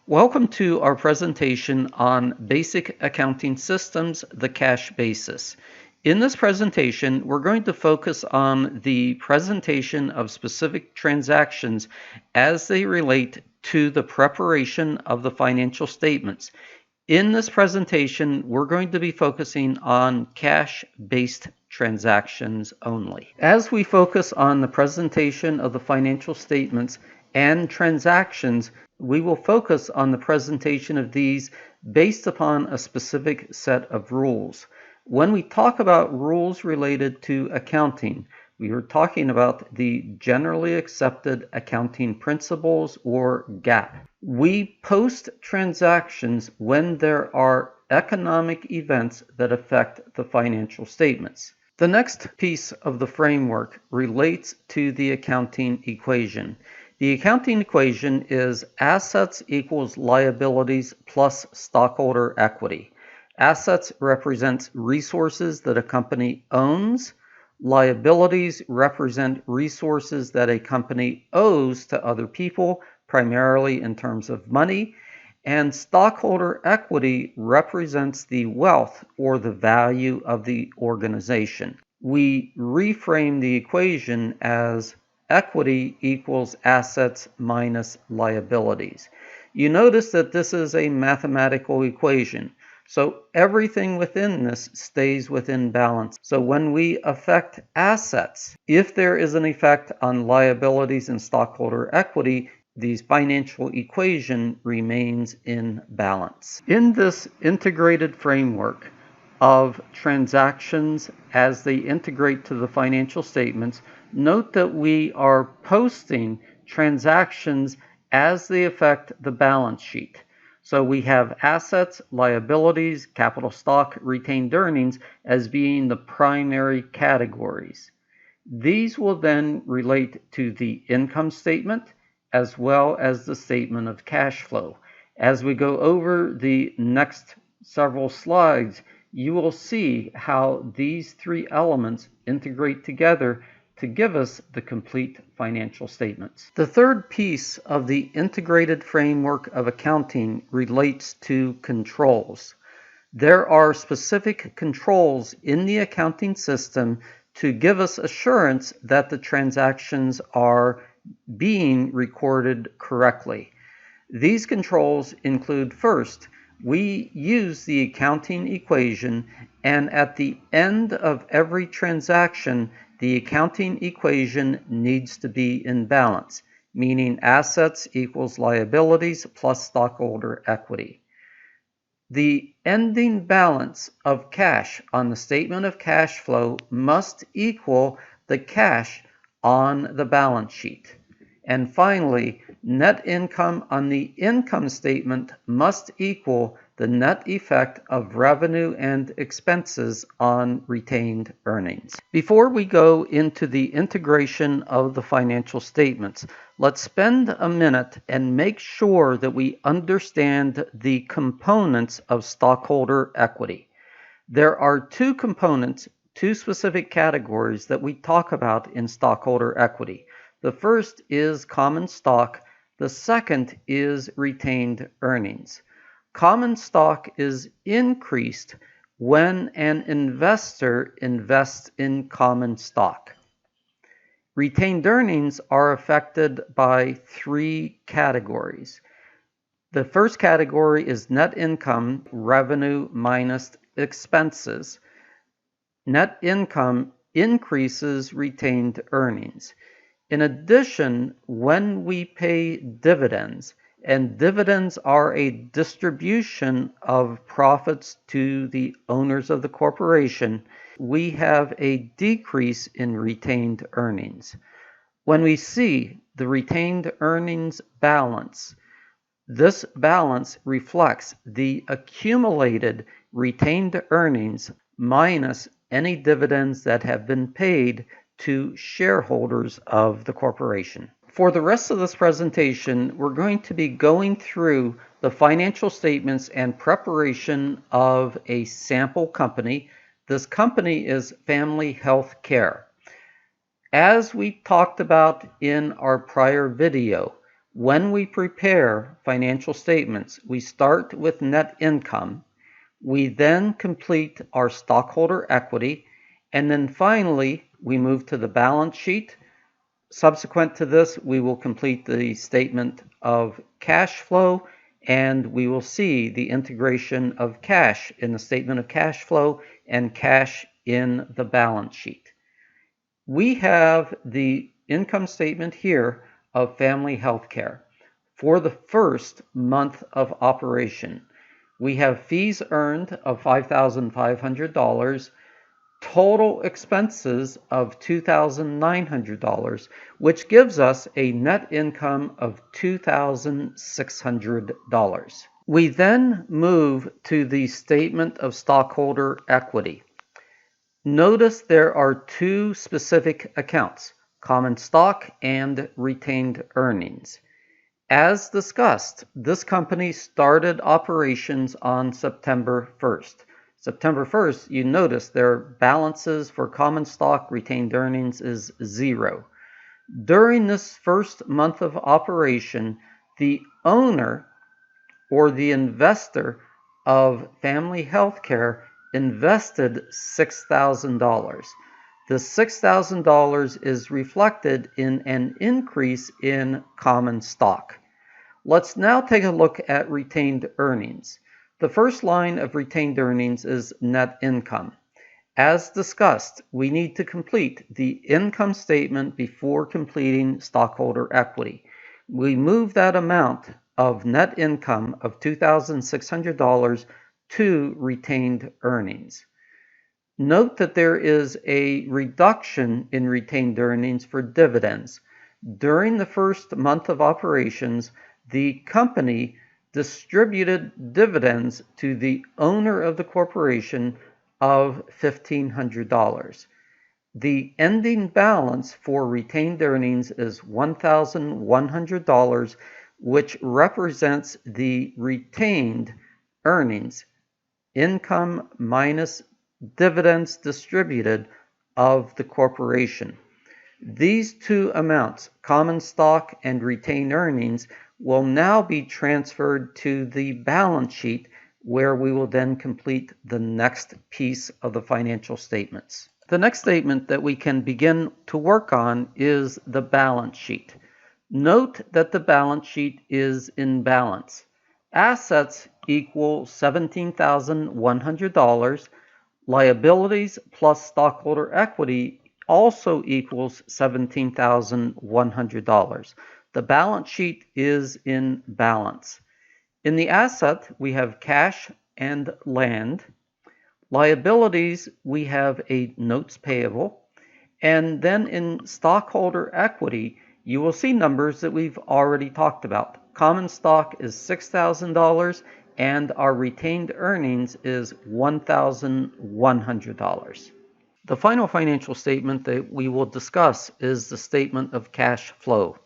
Welcome to our presentation on Basic Accounting Systems, the cash basis. In this presentation, we're going to focus on the presentation of specific transactions as they relate to the preparation of the financial statements. In this presentation, we're going to be focusing on cash-based transactions only. As we focus on the presentation of the financial statements and transactions, we will focus on the presentation of these based upon a specific set of rules. When we talk about rules related to accounting, we are talking about the generally accepted accounting principles, or GAAP. We post transactions when there are economic events that affect the financial statements. The next piece of the framework relates to the accounting equation. The accounting equation is assets equals liabilities plus stockholder equity. Assets represents resources that a company owns. Liabilities represent resources that a company owes to other people, primarily in terms of money. And stockholder equity represents the wealth or the value of the organization. We reframe the equation as equity equals assets minus liabilities. You notice that this is a mathematical equation, so everything within this stays within balance. So when we affect assets, if there is an effect on liabilities and stockholder equity, the financial equation remains in balance. In this integrated framework of transactions as they integrate to the financial statements, note that we are posting transactions as they affect the balance sheet. So we have assets, liabilities, capital stock, retained earnings as being the primary categories. These will then relate to the income statement as well as the statement of cash flow. As we go over the next several slides, you will see how these three elements integrate together to give us the complete financial statements. The third piece of the integrated framework of accounting relates to controls. There are specific controls in the accounting system to give us assurance that the transactions are being recorded correctly. These controls include, first, we use the accounting equation, and at the end of every transaction, the accounting equation needs to be in balance, meaning assets equals liabilities plus stockholder equity. The ending balance of cash on the statement of cash flow must equal the cash on the balance sheet. And finally, net income on the income statement must equal the net effect of revenue and expenses on retained earnings. Before we go into the integration of the financial statements, let's spend a minute and make sure that we understand the components of stockholder equity. There are two components, two specific categories that we talk about in stockholder equity. The first is common stock. The second is retained earnings. Common stock is increased when an investor invests in common stock. Retained earnings are affected by three categories. The first category is net income, revenue minus expenses. Net income increases retained earnings. In addition, when we pay dividends, and dividends are a distribution of profits to the owners of the corporation, we have a decrease in retained earnings. When we see the retained earnings balance, this balance reflects the accumulated retained earnings minus any dividends that have been paid to shareholders of the corporation. For the rest of this presentation, we're going to be going through the financial statements and preparation of a sample company. This company is Family Health Care. As we talked about in our prior video, When we prepare financial statements, we start with net income. We then complete our stockholder equity, and then finally we move to the balance sheet. Subsequent to this, we will complete the statement of cash flow, and we will see the integration of cash in the statement of cash flow and cash in the balance sheet. We have the income statement here of Family Healthcare for the first month of operation. We have fees earned of $5,500, total expenses of $2,900, which gives us a net income of $2,600. We then move to the statement of stockholder equity. Notice there are two specific accounts, common stock and retained earnings. As discussed, this company started operations on September 1st. September 1st, you notice their balances for common stock retained earnings is 0. During this first month of operation, the owner or the investor of Family Healthcare invested $6,000. The $6,000 is reflected in an increase in common stock. Let's now take a look at retained earnings. The first line of retained earnings is net income. As discussed, we need to complete the income statement before completing stockholder equity. We move that amount of net income of $2,600 to retained earnings. Note that there is a reduction in retained earnings for dividends. During the first month of operations, the company distributed dividends to the owner of the corporation of $1,500. The ending balance for retained earnings is $1,100, which represents the retained earnings, income minus dividends distributed of the corporation. These two amounts, common stock and retained earnings, will now be transferred to the balance sheet, where we will then complete the next piece of the financial statements. The next statement that we can begin to work on is the balance sheet. Note that the balance sheet is in balance. Assets equal $17,100. Liabilities plus stockholder equity also equals $17,100. The balance sheet is in balance. In the asset, we have cash and land. Liabilities, we have a notes payable. And then in stockholder equity, you will see numbers that we've already talked about. Common stock is $6,000 and our retained earnings is $1,100. The final financial statement that we will discuss is the statement of cash flow.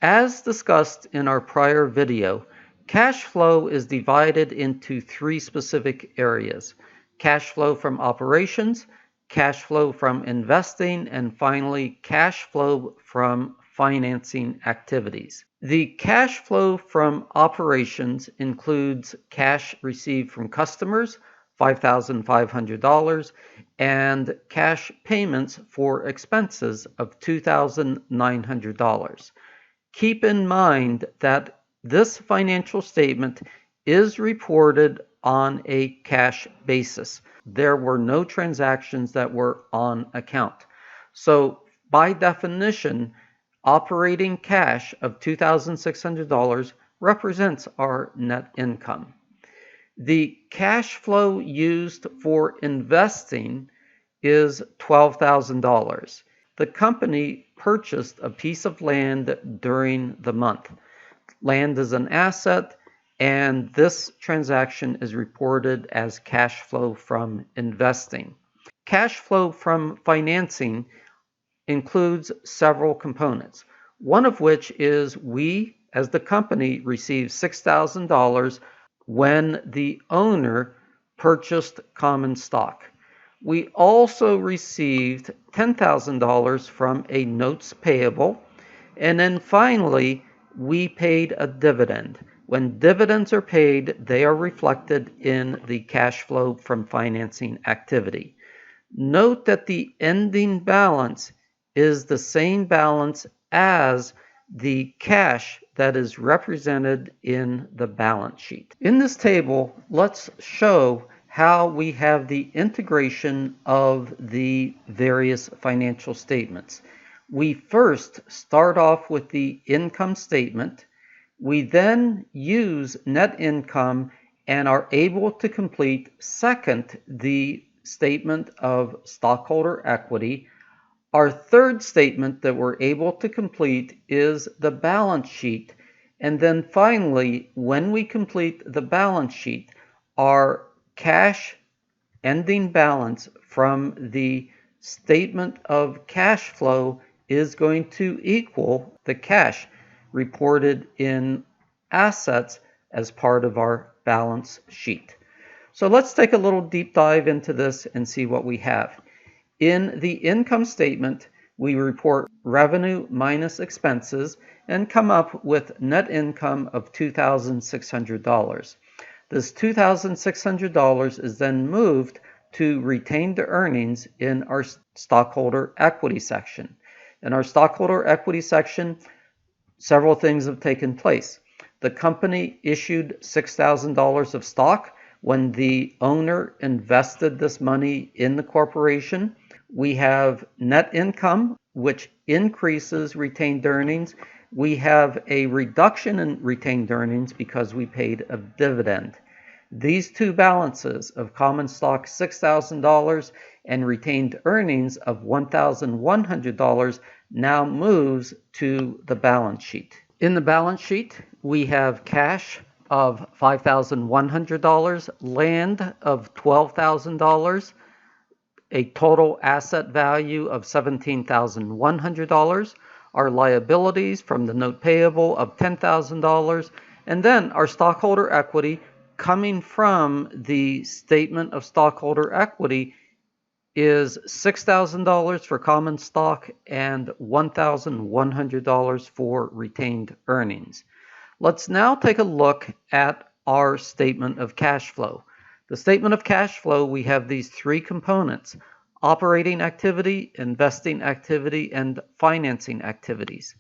As discussed in our prior video, cash flow is divided into three specific areas: cash flow from operations, cash flow from investing, and finally, cash flow from financing activities. The cash flow from operations includes cash received from customers, $5,500, and cash payments for expenses of $2,900. Keep in mind that this financial statement is reported on a cash basis. There were no transactions that were on account. So by definition, operating cash of $2,600 represents our net income. The cash flow used for investing is $12,000. The company purchased a piece of land during the month. Land is an asset, and this transaction is reported as cash flow from investing. Cash flow from financing includes several components, one of which is we, as the company, received $6,000 when the owner purchased common stock. We also received $10,000 from a notes payable, and then finally we paid a dividend. When dividends are paid, they are reflected in the cash flow from financing activity. Note that the ending balance is the same balance as the cash that is represented in the balance sheet. In this table, let's show how we have the integration of the various financial statements. We first start off with the income statement. We then use net income and are able to complete second the statement of stockholder equity. Our third statement that we're able to complete is the balance sheet. And then finally, when we complete the balance sheet, our cash ending balance from the statement of cash flow is going to equal the cash reported in assets as part of our balance sheet. So let's take a little deep dive into this and see what we have. In the income statement, we report revenue minus expenses and come up with net income of $2,600. This $2,600 is then moved to retained earnings in our stockholder equity section. In our stockholder equity section, several things have taken place. The company issued $6,000 of stock when the owner invested this money in the corporation. We have net income, which increases retained earnings. We have a reduction in retained earnings because we paid a dividend. These two balances of common stock $6,000 and retained earnings of $1,100 now moves to the balance sheet. In the balance sheet, we have cash of $5,100, land of $12,000, a total asset value of $17,100, our liabilities from the note payable of $10,000, and then our stockholder equity coming from the statement of stockholder equity is $6,000 for common stock and $1,100 for retained earnings. Let's now take a look at our statement of cash flow. The statement of cash flow, we have these three components: operating activity, investing activity, and financing activities.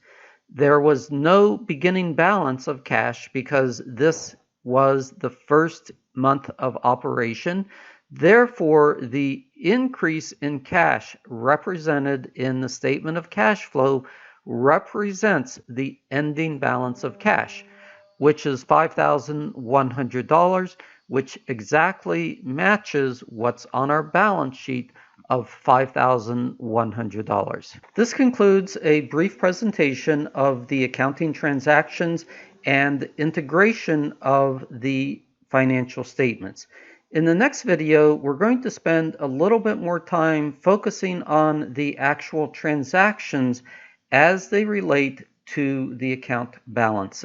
There was no beginning balance of cash because this was the first month of operation. Therefore, the increase in cash represented in the statement of cash flow represents the ending balance of cash, which is $5,100, which exactly matches what's on our balance sheet of $5,100. This concludes a brief presentation of the accounting transactions and integration of the financial statements. In the next video, we're going to spend a little bit more time focusing on the actual transactions as they relate to the account balances.